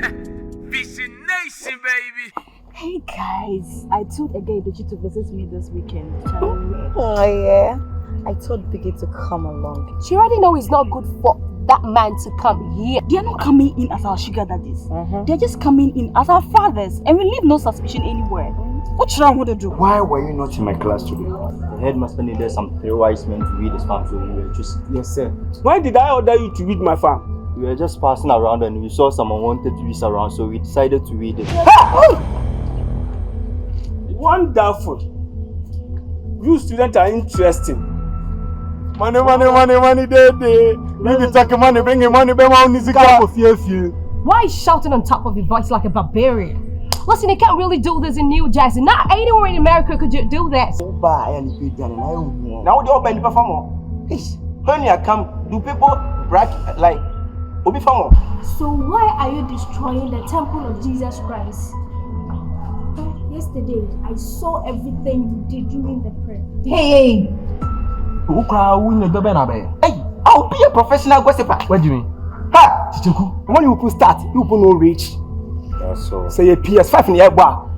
Vision Nation, baby. Hey guys, I told Iyke to visit me this weekend. Oh yeah, I told Biggie to come along. She already know it's not good for that man to come here. They are not coming in as our sugar daddies. They're just coming in as our fathers, and we leave no suspicion anywhere. What's wrong with you? Why were you not in my class today? The headmaster needed some 3 wise men to read his farm, so we were just... Yes, sir. Why did I order you to read my farm? We were just passing around and we saw someone wanted to read around, so we decided to read it. Wonderful. You students are interesting. Money, Dede. We be talking money, bringing money, be my own easy. Why is shouting on top of your voice like a barbarian? Listen, they can't really do this in New Jersey. Not anywhere in America could you do this. Now the open the farmer. When you come, do people brag like Obi farmer? So why are you destroying the temple of Jesus Christ? Yesterday, I saw everything you did during the prayer. Hey! Hey, I'll be a professional gossiper. What do you mean? Ha! Chicheku, when you start, you will no reach. That's all. Say a PS5 in the air bar.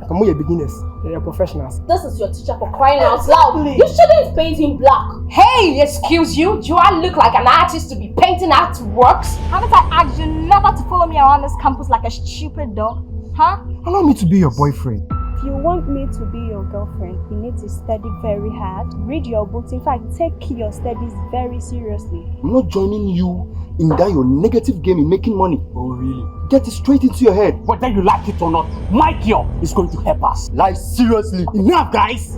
Come on, beginners. You're professionals. This is your teacher for crying out loud. You shouldn't paint him black. Hey, excuse you? Do I look like an artist to be painting artworks? Haven't I asked you never to follow me around this campus like a stupid dog? Huh? Allow me to be your boyfriend. If you want me to be your girlfriend, you need to study very hard, read your books, in fact, take your studies very seriously. I'm not joining you in that your negative game in making money. Oh, really? Get it straight into your head. Whether you like it or not, Makeover is going to help us. Like, seriously. Enough, guys!